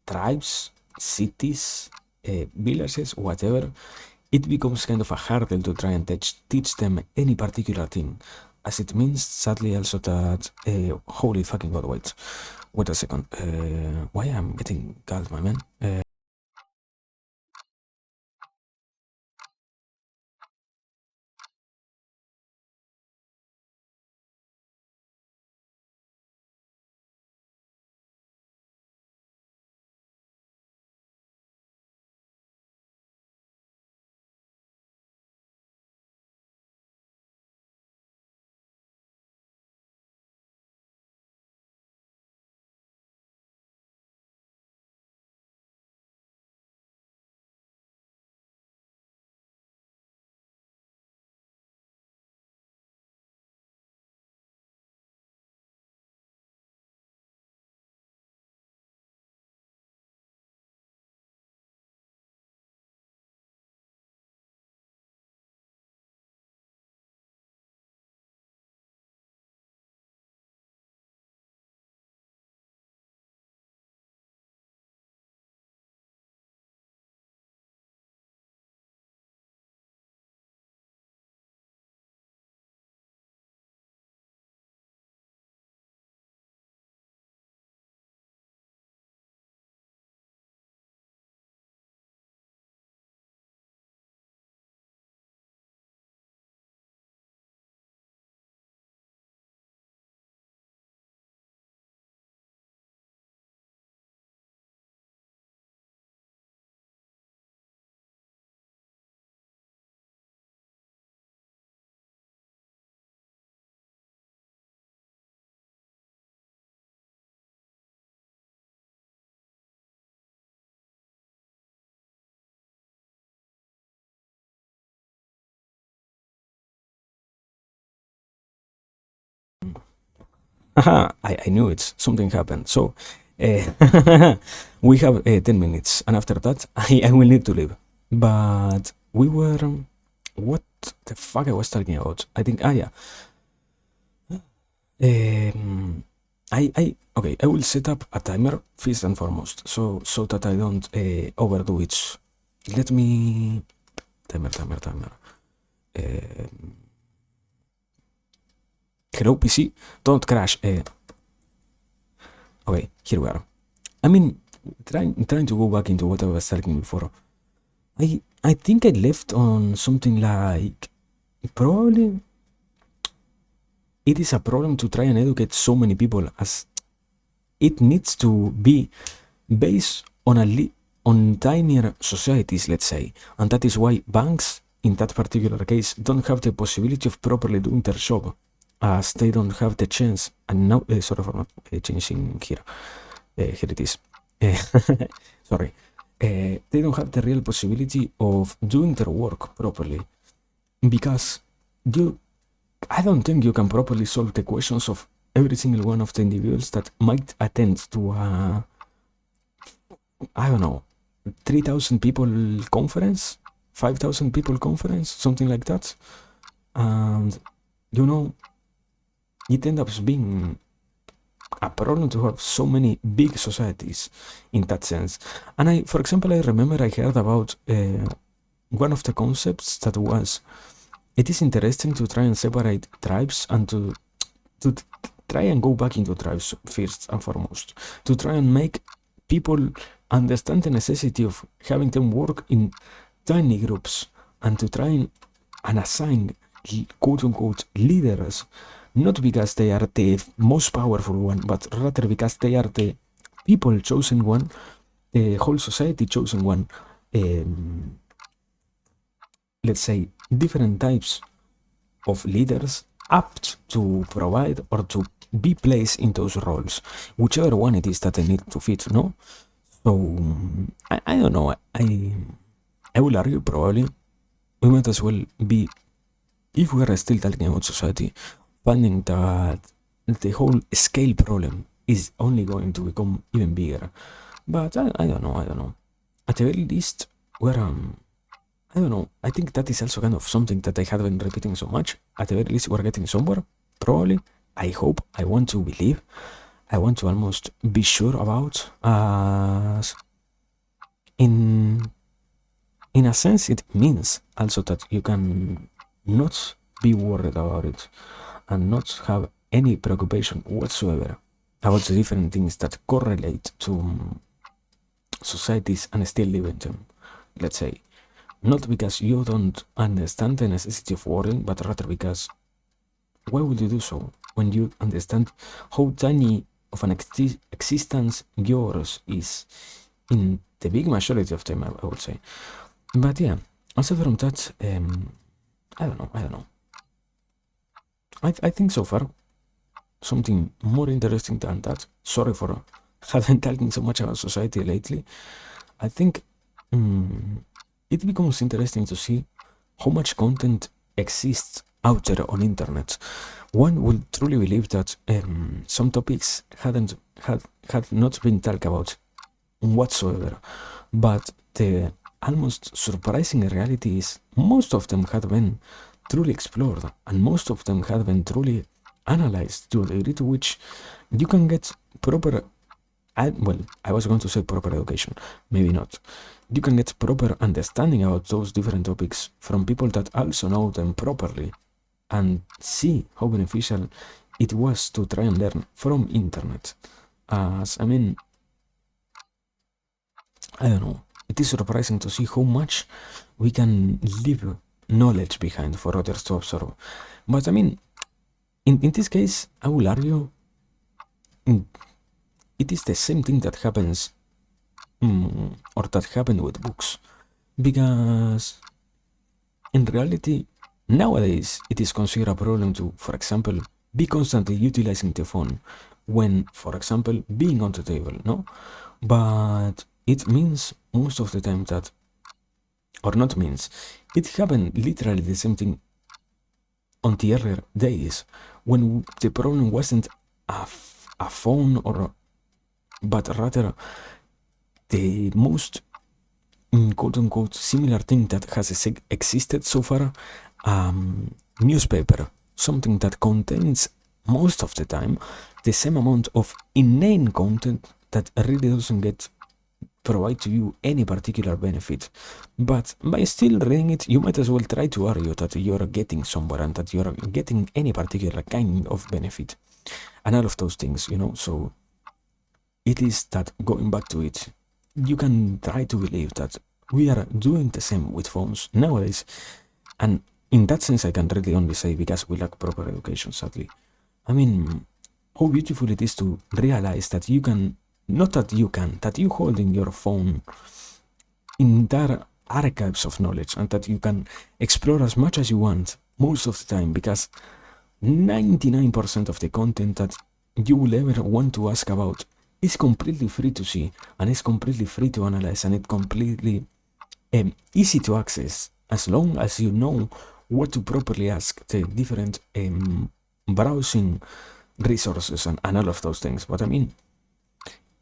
tribes, cities, villages, whatever, it becomes kind of a hurdle to try and teach them any particular thing. As it means, sadly, also that, holy fucking god, wait a second. Why I'm getting called, my man? Haha, I knew it. Something happened. So, we have 10 minutes, and after that, I will need to leave. But we were. What the fuck I was talking about? I think. Ah, yeah. Um, okay. I will set up a timer first and foremost, so that I don't overdo it. Let me timer. Um, Hello PC, don't crash. Okay, here we are. I mean, trying to go back into what I was talking before. I think I left on something like probably it is a problem to try and educate so many people as it needs to be based on on tinier societies, let's say, and that is why banks in that particular case don't have the possibility of properly doing their job, as they don't have the chance. And now, sorry for not changing here. Here it is. Sorry. They don't have the real possibility of doing their work properly because you I don't think you can properly solve the questions of every single one of the individuals that might attend to a, I don't know, 3,000 people conference, 5,000 people conference, something like that. And, you know, it ends up being a problem to have so many big societies in that sense. And for example, I remember I heard about one of the concepts that was it is interesting to try and separate tribes and to try and go back into tribes first and foremost, to try and make people understand the necessity of having them work in tiny groups and to try and assign quote unquote leaders, not because they are the most powerful one, but rather because they are the people chosen one, the whole society chosen one. Um, let's say different types of leaders apt to provide or to be placed in those roles, whichever one it is that they need to fit, no? So I don't know. I will argue probably we might as well be, if we are still talking about society, finding that the whole scale problem is only going to become even bigger. But I don't know. I don't know. At the very least, we're I don't know. I think that is also kind of something that I have been repeating so much. At the very least, we're getting somewhere. Probably. I hope. I want to believe. I want to almost be sure about. In in a sense, it means also that you can not be worried about it and not have any preoccupation whatsoever about the different things that correlate to societies and still live in them. Let's say not because you don't understand the necessity of worrying, but rather because why would you do so when you understand how tiny of an existence yours is in the big majority of time, I would say. But yeah, aside from that, I don't know. I don't know. I think so far something more interesting than that. Sorry for having talking so much about society lately. I think it becomes interesting to see how much content exists out there on internet. One will truly believe that some topics had not been talked about whatsoever, but the almost surprising reality is most of them had been truly explored, and most of them had been truly analyzed to a degree to which you can get proper well, I was going to say proper education, maybe not. You can get proper understanding about those different topics from people that also know them properly and see how beneficial it was to try and learn from internet. As I mean, I don't know. It is surprising to see how much we can leave knowledge behind for others to absorb. But I mean, in this case, I will argue it is the same thing that happens or that happened with books. Because in reality, nowadays it is considered a problem to, for example, be constantly utilizing the phone when, for example, being on the table, no? But it means most of the time that, or not means, it happened literally the same thing on the earlier days when the problem wasn't a phone, or but rather the most quote unquote similar thing that has existed so far, newspaper, something that contains most of the time the same amount of inane content that really doesn't get provide to you any particular benefit. But by still reading it, you might as well try to argue that you're getting somewhere and that you're getting any particular kind of benefit and all of those things, So it is that, going back to it, you can try to believe that we are doing the same with phones nowadays. And in that sense, I can really only say because we lack proper education, sadly. I mean, how beautiful it is to realize that you can, not that you can, that you hold in your phone entire archives of knowledge, and that you can explore as much as you want most of the time, because 99% of the content that you will ever want to ask about is completely free to see, and it's completely free to analyze, and it's completely easy to access, as long as you know what to properly ask the different browsing resources and all of those things. But I mean,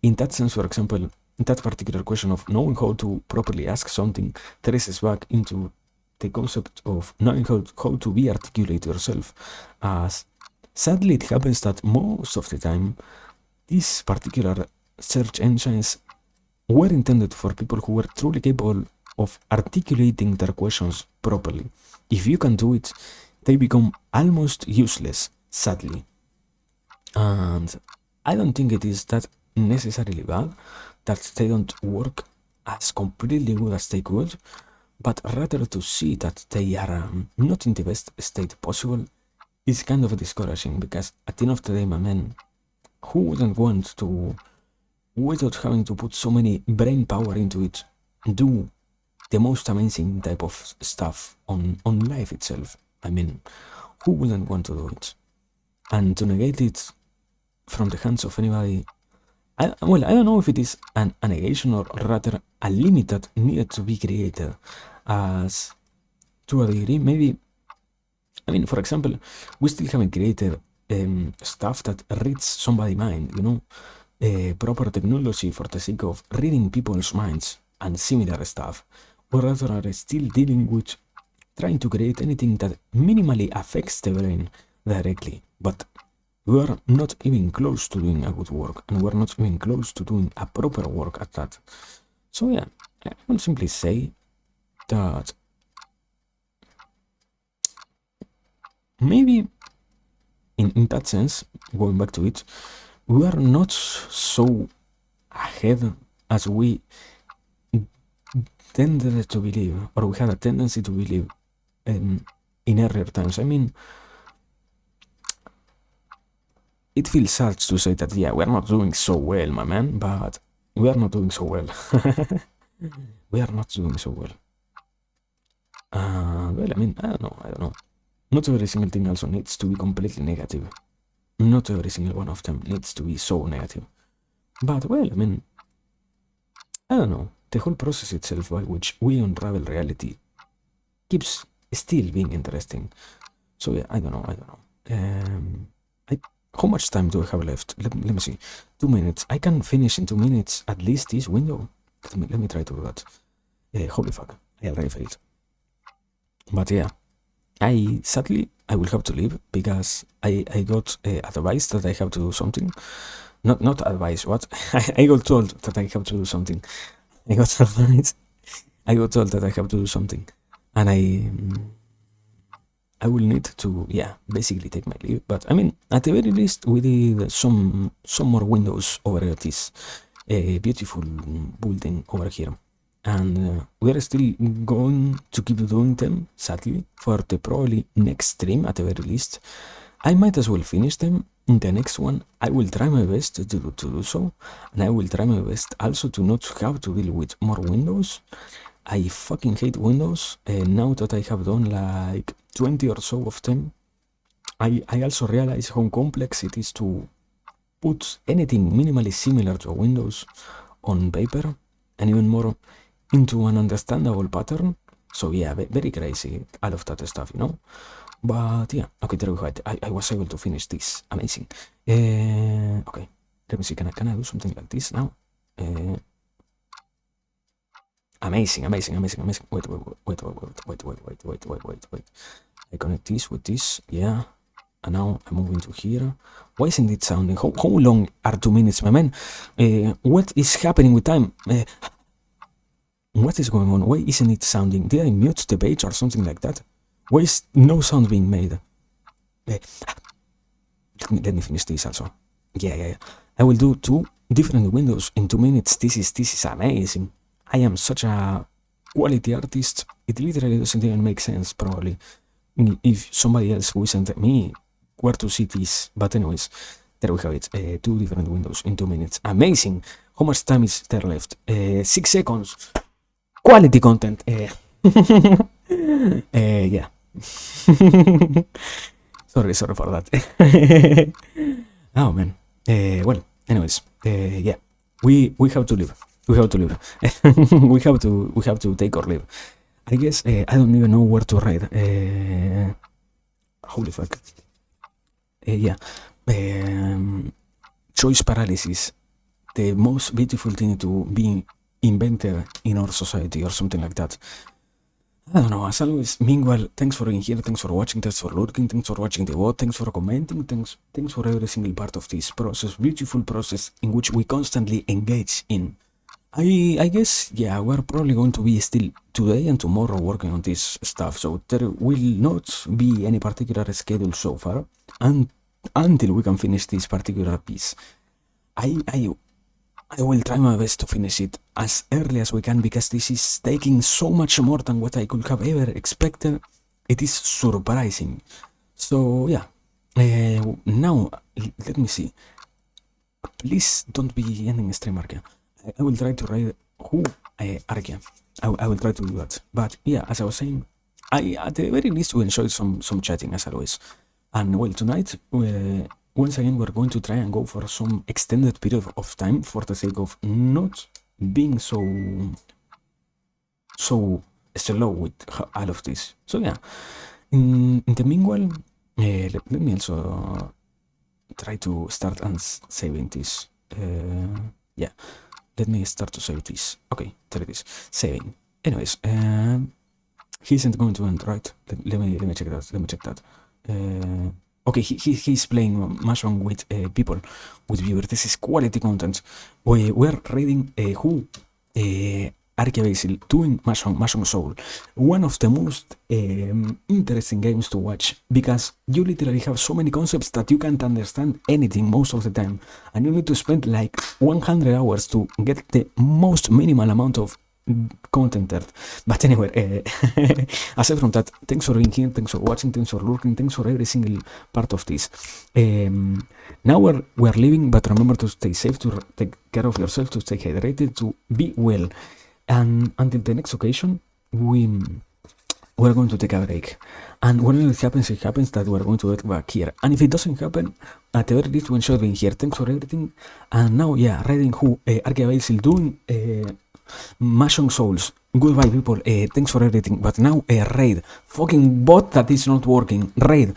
in that sense, for example, that particular question of knowing how to properly ask something traces back into the concept of knowing how to be articulate yourself. As sadly, it happens that most of the time, these particular search engines were intended for people who were truly capable of articulating their questions properly. If you can do it, they become almost useless, sadly. And I don't think it is that necessarily bad that they don't work as completely good as they could, but rather to see that they are not in the best state possible is kind of discouraging, because at the end of the day, my man, who wouldn't want to, without having to put so many brain power into it, do the most amazing type of stuff on life itself? I mean, who wouldn't want to do it? And to negate it from the hands of anybody, I don't know if it is an negation or rather a limit that needed to be created, as to a degree, maybe. I mean, for example, we still haven't created stuff that reads somebody's mind, proper technology for the sake of reading people's minds and similar stuff, or rather are still dealing with trying to create anything that minimally affects the brain directly. But we are not even close to doing a good work, and we're not even close to doing a proper work at that. So yeah, I will simply say that maybe in that sense, going back to it, we are not so ahead as we tended to believe, or we had a tendency to believe in earlier times. I mean, it feels sad to say that, yeah, we're not doing so well, my man, but we are not doing so well. We are not doing so well. Well, I mean, I don't know. Not every single thing also needs to be completely negative. Not every single one of them needs to be so negative. But, well, I mean, I don't know. The whole process itself by which we unravel reality keeps still being interesting. So, yeah, I don't know. How much time do I have left? Let me see. 2 minutes. I can finish in 2 minutes at least this window. Let me try to do that. Holy fuck. I already failed. But yeah, sadly I will have to leave because I got advice that I have to do something. Not advice, what? I got told that I have to do something. I got advice. I got told that I have to do something. And I will need to, yeah, basically take my leave. But I mean, at the very least, we did some more windows over at this beautiful building over here. And we are still going to keep doing them, sadly, for the probably next stream at the very least. I might as well finish them in the next one. I will try my best to do so, and I will try my best also to not have to deal with more windows. I fucking hate windows, and now that I have done like 20 or so of them, I also realize how complex it is to put anything minimally similar to a Windows on paper, and even more into an understandable pattern. So yeah, very crazy, all of that stuff, But yeah, okay, there we go. I was able to finish this. Amazing. Okay, let me see. Can I do something like this now? Amazing. Wait. I connect this with this. Yeah. And now I move into here. Why isn't it sounding? How long are 2 minutes, my man? What is happening with time? What is going on? Why isn't it sounding? Did I mute the page or something like that? Why is no sound being made? Let me finish this also. Yeah. I will do 2 different windows in 2 minutes. This is amazing. I am such a quality artist. It literally doesn't even make sense, probably, if somebody else who isn't me were to see this. But anyways, there we have it. 2 different windows in 2 minutes. Amazing. How much time is there left? 6 seconds. Quality content. Yeah. sorry for that. Oh man. Well, anyways, yeah, we have to leave. We have to leave. we have to take our leave. I guess I don't even know where to write. Holy fuck. Yeah. Choice paralysis. The most beautiful thing to be invented in our society, or something like that. I don't know, as always, meanwhile, thanks for being here, thanks for watching, thanks for lurking, thanks for watching the VOD, thanks for commenting, thanks for every single part of this process, beautiful process in which we constantly engage in. I guess, yeah, we're probably going to be still today and tomorrow working on this stuff, so there will not be any particular schedule so far, and until we can finish this particular piece. I will try my best to finish it as early as we can, because this is taking so much more than what I could have ever expected. It is surprising. So yeah, now let me see. Please don't be ending stream, Arkia. I will try to write who Arkia. I will try to do that. But yeah, as I was saying, I at the very least will enjoy some chatting as always. And well, tonight, once again, we're going to try and go for some extended period of time for the sake of not being so slow with all of this. So yeah, in the meanwhile, let me also try to start and saving this. Yeah, let me start to save this. Okay, there it is. Saving. Anyways, he isn't going to end, right? Let me check that. Let me check that. Okay, he's playing Mahjong with people, with viewers. This is quality content. We're reading who Arkia Basil doing Mahjong Soul. One of the most interesting games to watch, because you literally have so many concepts that you can't understand anything most of the time, and you need to spend like 100 hours to get the most minimal amount of content there. But anyway, aside from that, thanks for being here, thanks for watching, thanks for lurking, thanks for every single part of this. Now we're leaving, but remember to stay safe, to take care of yourself, to stay hydrated, to be well. And until the next occasion, we're going to take a break. And whenever it happens that we're going to get back here. And if it doesn't happen, at the very least we enjoy being here. Thanks for everything. And now, yeah, reading who Arkia Basil doing Mahjong Souls. Goodbye, people. Thanks for everything. But now, raid. Fucking bot that is not working. Raid.